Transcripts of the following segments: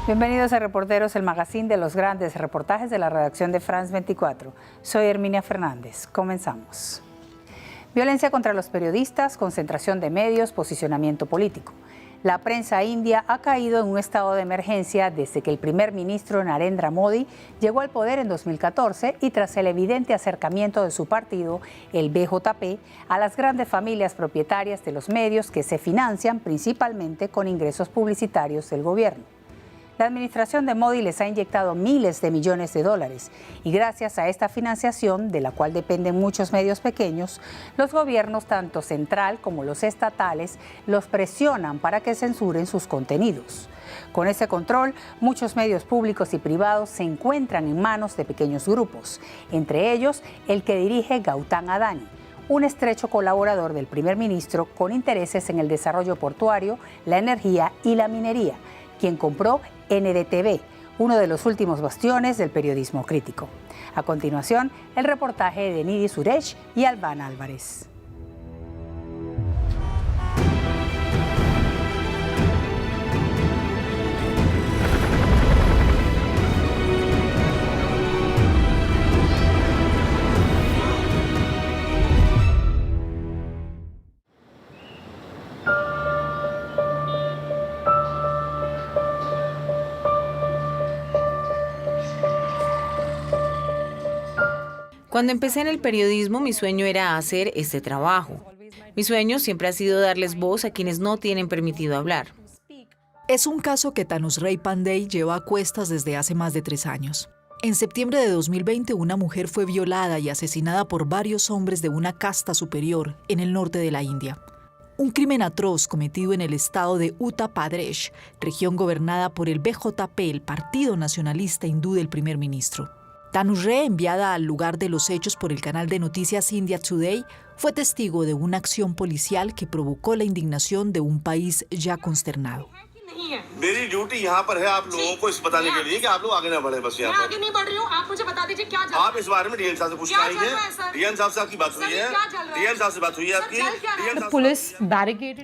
Bienvenidos a Reporteros, el magazine de los grandes reportajes de la redacción de France 24. Soy Herminia Fernández. Comenzamos. Violencia contra los periodistas, concentración de medios, posicionamiento político. La prensa india ha caído en un estado de emergencia desde que el primer ministro Narendra Modi llegó al poder en 2014 y tras el evidente acercamiento de su partido, el BJP, a las grandes familias propietarias de los medios que se financian principalmente con ingresos publicitarios del gobierno. La administración de Modi les ha inyectado miles de millones de dólares y gracias a esta financiación, de la cual dependen muchos medios pequeños, los gobiernos, tanto central como los estatales, los presionan para que censuren sus contenidos. Con ese control, muchos medios públicos y privados se encuentran en manos de pequeños grupos, entre ellos el que dirige Gautam Adani, un estrecho colaborador del primer ministro con intereses en el desarrollo portuario, la energía y la minería, quien compró NDTV, uno de los últimos bastiones del periodismo crítico. A continuación, el reportaje de Nidhi Suresh y Albán Álvarez. Cuando empecé en el periodismo, mi sueño era hacer este trabajo. Mi sueño siempre ha sido darles voz a quienes no tienen permitido hablar. Es un caso que Tanushree Pandey lleva a cuestas desde hace más de 3 años. En septiembre de 2020, una mujer fue violada y asesinada por varios hombres de una casta superior en el norte de la India. Un crimen atroz cometido en el estado de Uttar Pradesh, región gobernada por el BJP, el Partido Nacionalista Hindú del primer ministro. Tanushree, enviada al lugar de los hechos por el canal de noticias India Today, fue testigo de una acción policial que provocó la indignación de un país ya consternado.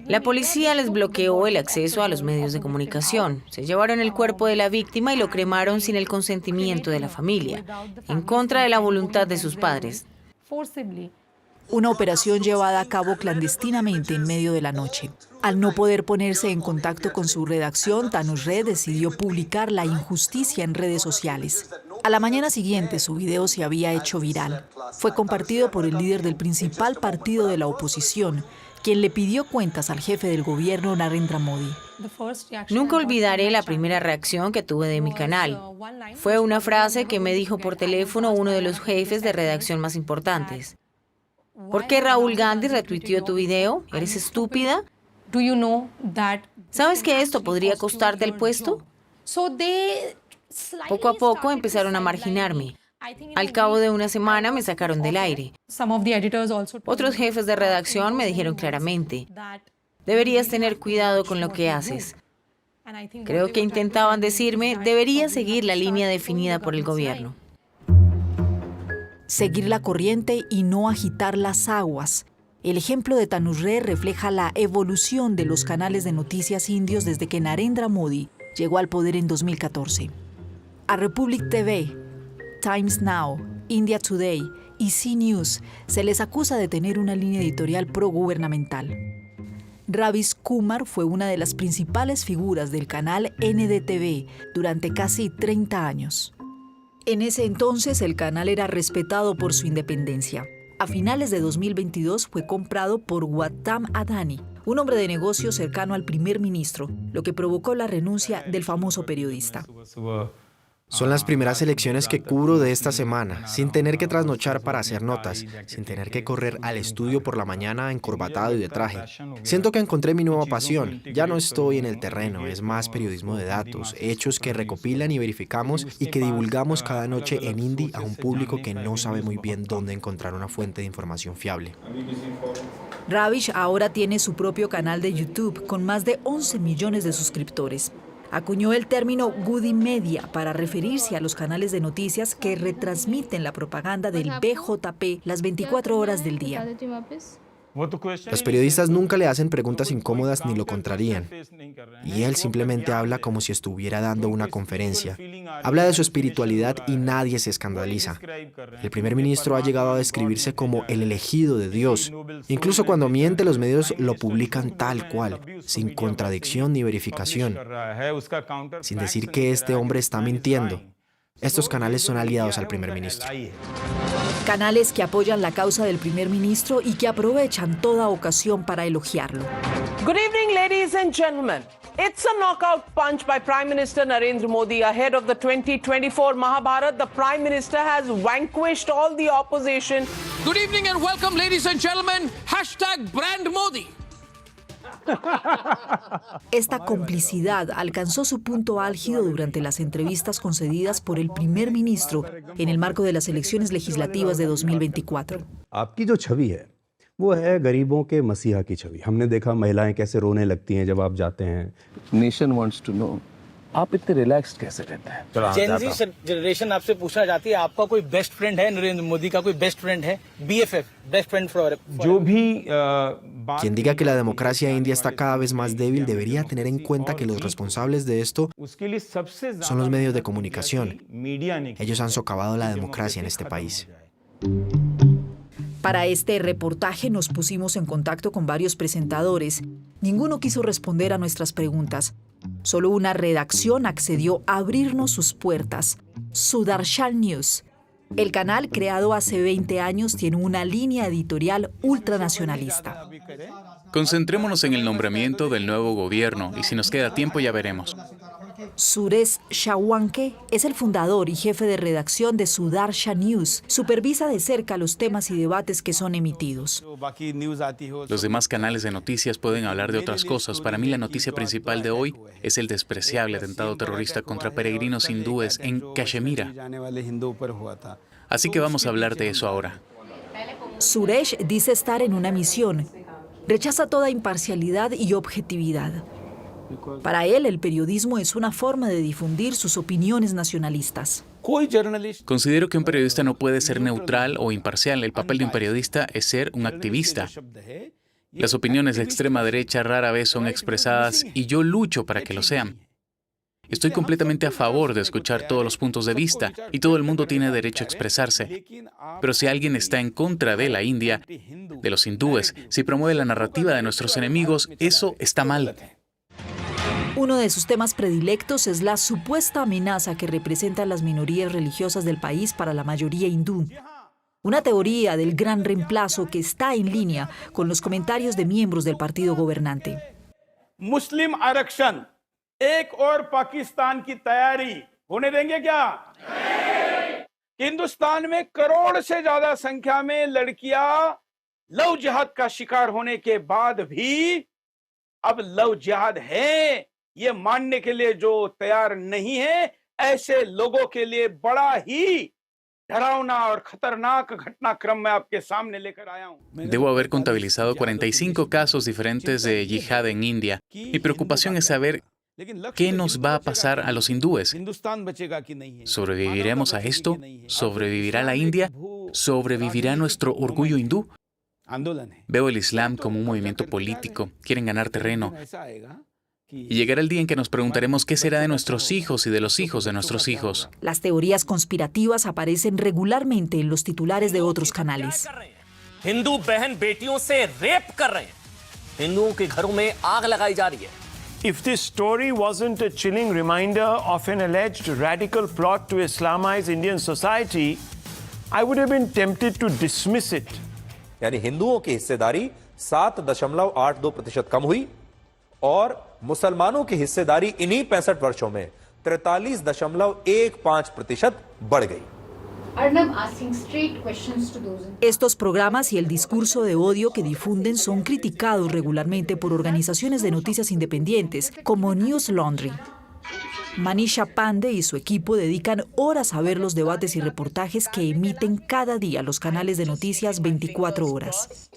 La policía les bloqueó el acceso a los medios de comunicación. Se llevaron el cuerpo de la víctima y lo cremaron sin el consentimiento de la familia, en contra de la voluntad de sus padres. Una operación llevada a cabo clandestinamente en medio de la noche. Al no poder ponerse en contacto con su redacción, Tanushree decidió publicar la injusticia en redes sociales. A la mañana siguiente, su video se había hecho viral. Fue compartido por el líder del principal partido de la oposición, quien le pidió cuentas al jefe del gobierno, Narendra Modi. Nunca olvidaré la primera reacción que tuve de mi canal. Fue una frase que me dijo por teléfono uno de los jefes de redacción más importantes. ¿Por qué Rahul Gandhi retuiteó tu video? ¿Eres estúpida? ¿Sabes que esto podría costarte el puesto? Poco a poco empezaron a marginarme. Al cabo de una semana me sacaron del aire. Otros jefes de redacción me dijeron claramente, deberías tener cuidado con lo que haces. Creo que intentaban decirme, deberías seguir la línea definida por el gobierno. Seguir la corriente y no agitar las aguas. El ejemplo de Tanushree refleja la evolución de los canales de noticias indios desde que Narendra Modi llegó al poder en 2014. A Republic TV, Times Now, India Today y Zee News se les acusa de tener una línea editorial progubernamental. Ravish Kumar fue una de las principales figuras del canal NDTV durante casi 30 años. En ese entonces, el canal era respetado por su independencia. A finales de 2022 fue comprado por Gautam Adani, un hombre de negocios cercano al primer ministro, lo que provocó la renuncia del famoso periodista. Son las primeras elecciones que cubro de esta semana, sin tener que trasnochar para hacer notas, sin tener que correr al estudio por la mañana encorbatado y de traje. Siento que encontré mi nueva pasión. Ya no estoy en el terreno, es más periodismo de datos, hechos que recopilan y verificamos y que divulgamos cada noche en hindi a un público que no sabe muy bien dónde encontrar una fuente de información fiable. Ravish ahora tiene su propio canal de YouTube con más de 11 millones de suscriptores. Acuñó el término Goody Media para referirse a los canales de noticias que retransmiten la propaganda del BJP las 24 horas del día. Los periodistas nunca le hacen preguntas incómodas ni lo contrarían. Y él simplemente habla como si estuviera dando una conferencia. Habla de su espiritualidad y nadie se escandaliza. El primer ministro ha llegado a describirse como el elegido de Dios. Incluso cuando miente, los medios lo publican tal cual, sin contradicción ni verificación, sin decir que este hombre está mintiendo. Estos canales son aliados al primer ministro. Canales que apoyan la causa del primer ministro y que aprovechan toda ocasión para elogiarlo. Good evening, ladies and gentlemen. It's a knockout punch by Prime Minister Narendra Modi ahead of the 2024 Mahabharat. The Prime Minister has vanquished all the opposition. Good evening and welcome, ladies and gentlemen. #BrandModi. Esta complicidad alcanzó su punto álgido durante las entrevistas concedidas por el primer ministro en el marco de las elecciones legislativas de 2024. आपकी जो छवि है वो है गरीबों के मसीहा की छवि। हमने देखा महिलाएं कैसे रोने लगती हैं जब आप जाते हैं। नेशन वांट्स टू नो आप इतने रिलैक्स्ड कैसे रहते हैं? जेन ज़ी जनरेशन आपसे पूछना चाहती है, आपका कोई बेस्ट फ्रेंड है? नरेंद्र मोदी का कोई बेस्ट फ्रेंड है? BFF, बेस्ट फ्रेंड फॉर जो भी Quien diga que la democracia india está cada vez más débil debería tener en cuenta que los responsables de esto son los medios de comunicación. Ellos han socavado la democracia en este país. Para este reportaje nos pusimos en contacto con varios presentadores. Ninguno quiso responder a nuestras preguntas. Solo una redacción accedió a abrirnos sus puertas. Sudarshan News. El canal, creado hace 20 años, tiene una línea editorial ultranacionalista. Concentrémonos en el nombramiento del nuevo gobierno y si nos queda tiempo ya veremos. Suresh Shawanke es el fundador y jefe de redacción de Sudarshan News. Supervisa de cerca los temas y debates que son emitidos. Los demás canales de noticias pueden hablar de otras cosas. Para mí la noticia principal de hoy es el despreciable atentado terrorista contra peregrinos hindúes en Cachemira. Así que vamos a hablar de eso ahora. Suresh dice estar en una misión. Rechaza toda imparcialidad y objetividad. Para él, el periodismo es una forma de difundir sus opiniones nacionalistas. Considero que un periodista no puede ser neutral o imparcial. El papel de un periodista es ser un activista. Las opiniones de extrema derecha rara vez son expresadas y yo lucho para que lo sean. Estoy completamente a favor de escuchar todos los puntos de vista y todo el mundo tiene derecho a expresarse. Pero si alguien está en contra de la India, de los hindúes, si promueve la narrativa de nuestros enemigos, eso está mal. Uno de sus temas predilectos es la supuesta amenaza que representan las minorías religiosas del país para la mayoría hindú. Una teoría del gran reemplazo que está en línea con los comentarios de miembros del partido gobernante. मुस्लिम आरक्षण एक और पाकिस्तान की तैयारी होने देंगे क्या? हिंदुस्तान में करोड़ से ज्यादा संख्या में लड़कियां लव जिहाद का शिकार होने के बाद भी अब लव जिहाद है ये मानने के लिए जो तैयार नहीं है, ऐसे लोगों के लिए बड़ा ही डरावना और खतरनाक घटनाक्रम मैं आपके सामने लेकर आया हूं. Debo haber contabilizado 45 casos diferentes de yihad en India. Mi preocupación es saber qué nos va a pasar a los hindúes. ¿Sobreviviremos a esto? ¿Sobrevivirá la India? ¿Sobrevivirá nuestro orgullo hindú? Veo el Islam como un movimiento político. Quieren ganar terreno. Y llegará el día en que nos preguntaremos qué será de nuestros hijos y de los hijos de nuestros hijos. Las teorías conspirativas aparecen regularmente en los titulares de otros canales. Hindu बहन बेटियों से रेप कर रहे हैं, हिंदुओं के घरों में आग लगाई जा रही है. If this story wasn't a chilling reminder of an alleged radical plot to Islamize Indian society, I would have been tempted to dismiss it. यानी हिंदुओं की हिस्सेदारी 7.82% कम हुई और मुसलमानों की हिस्सेदारी इन्हीं 65 वर्षों में 43.15% बढ़ गई. Estos programas y el discurso de odio que difunden son criticados regularmente por organizaciones de noticias independientes como News Laundry. Manisha Pandey y su equipo dedican horas a ver los debates y reportajes que emiten cada día los canales de noticias 24 horas.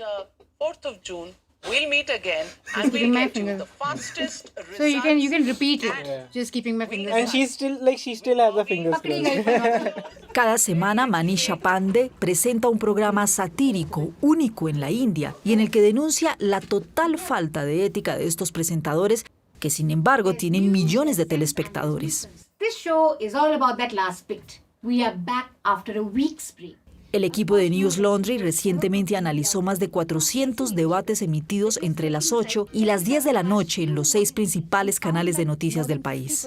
We'll meet again and we'll get you the fastest results. So you can repeat it, just keeping my fingers. And she still has the fingers crossed. Cada semana Manisha Pandey presenta un programa satírico único en la India y en el que denuncia la total falta de ética de estos presentadores que sin embargo tienen millones de telespectadores. This show is all about that last bit. We are back after a week's break. El equipo de News Laundry recientemente analizó más de 400 debates emitidos entre las 8 y las 10 de la noche en los 6 principales canales de noticias del país.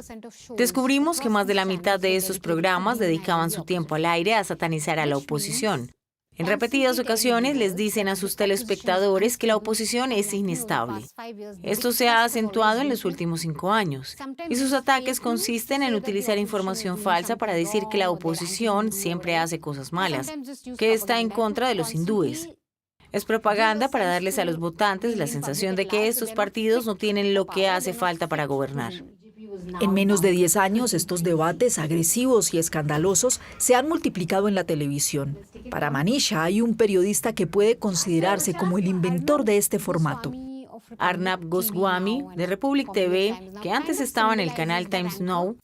Descubrimos que más de la mitad de estos programas dedicaban su tiempo al aire a satanizar a la oposición. En repetidas ocasiones les dicen a sus telespectadores que la oposición es inestable. Esto se ha acentuado en los últimos 5 años, y sus ataques consisten en utilizar información falsa para decir que la oposición siempre hace cosas malas, que está en contra de los hindúes. Es propaganda para darles a los votantes la sensación de que estos partidos no tienen lo que hace falta para gobernar. En menos de 10 años, estos debates agresivos y escandalosos se han multiplicado en la televisión. Para Manisha, hay un periodista que puede considerarse como el inventor de este formato. Arnab Goswami, de Republic TV, que antes estaba en el canal Times Now,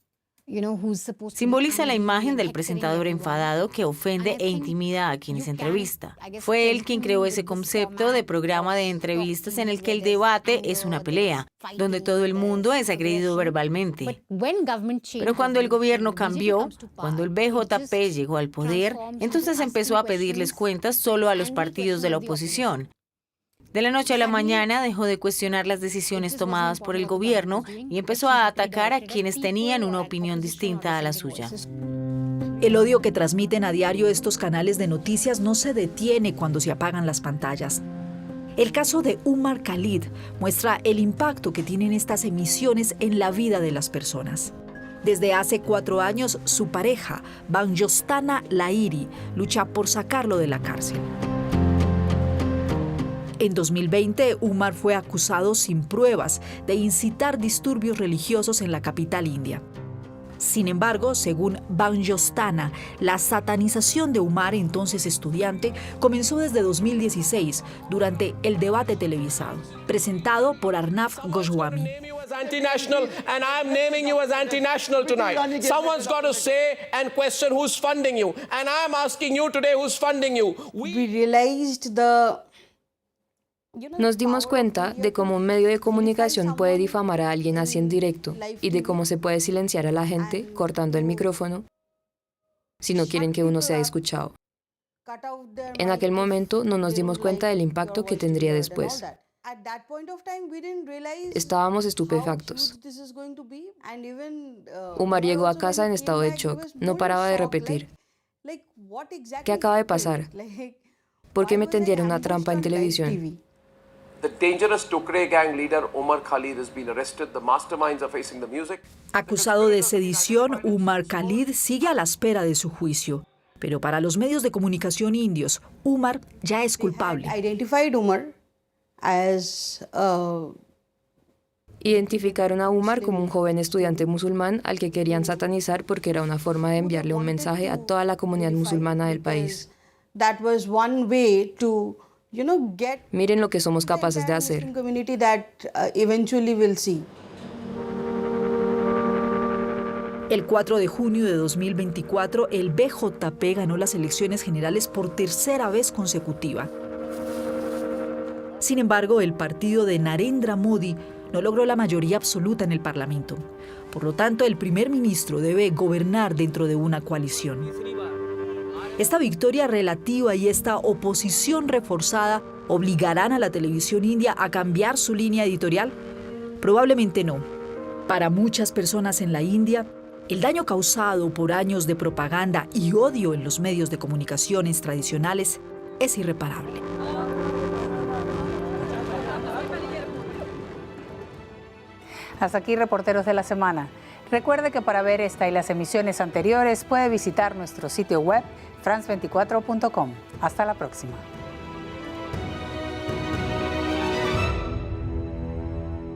simboliza la imagen del presentador enfadado que ofende e intimida a quienes entrevista. Fue él quien creó ese concepto de programa de entrevistas en el que el debate es una pelea, donde todo el mundo es agredido verbalmente. Pero cuando el gobierno cambió, cuando el BJP llegó al poder, entonces empezó a pedirles cuentas solo a los partidos de la oposición. De la noche a la mañana dejó de cuestionar las decisiones tomadas por el gobierno y empezó a atacar a quienes tenían una opinión distinta a la suya. El odio que transmiten a diario estos canales de noticias no se detiene cuando se apagan las pantallas. El caso de Umar Khalid muestra el impacto que tienen estas emisiones en la vida de las personas. Desde hace 4 años, su pareja, Banjostana Lahiri, lucha por sacarlo de la cárcel. En 2020, Umar fue acusado sin pruebas de incitar disturbios religiosos en la capital india. Sin embargo, según Banjostana, la satanización de Umar, entonces estudiante, comenzó desde 2016 durante el debate televisado, presentado por Arnab Goswami. Anti-national, and I am naming you as anti-national tonight. Someone's got to say and question who's funding you, and I am asking you today who's funding you. We realized Nos dimos cuenta de cómo un medio de comunicación puede difamar a alguien así en directo y de cómo se puede silenciar a la gente cortando el micrófono si no quieren que uno sea escuchado. En aquel momento no nos dimos cuenta del impacto que tendría después. Estábamos estupefactos. Umar llegó a casa en estado de shock. No paraba de repetir: ¿qué acaba de pasar? ¿Por qué me tendieron una trampa en televisión? The dangerous Tukre gang leader Umar Khalid has been arrested. The masterminds are facing the music. Acusado de sedición, Umar Khalid sigue a la espera de su juicio. Pero para los medios de comunicación indios, Umar ya es culpable. Identificaron a Umar como un joven estudiante musulmán al que querían satanizar porque era una forma de enviarle un mensaje a toda la comunidad musulmana del país. Miren lo que somos capaces de hacer. El 4 de junio de 2024, el BJP ganó las elecciones generales por 3ª vez consecutiva. Sin embargo, el partido de Narendra Modi no logró la mayoría absoluta en el Parlamento. Por lo tanto, el primer ministro debe gobernar dentro de una coalición. Esta victoria relativa y esta oposición reforzada ¿obligarán a la televisión india a cambiar su línea editorial? Probablemente no. Para muchas personas en la India, el daño causado por años de propaganda y odio en los medios de comunicaciones tradicionales es irreparable. Hasta aquí, Reporteros de la Semana. Recuerde que para ver esta y las emisiones anteriores puede visitar nuestro sitio web france24.com. Hasta la próxima.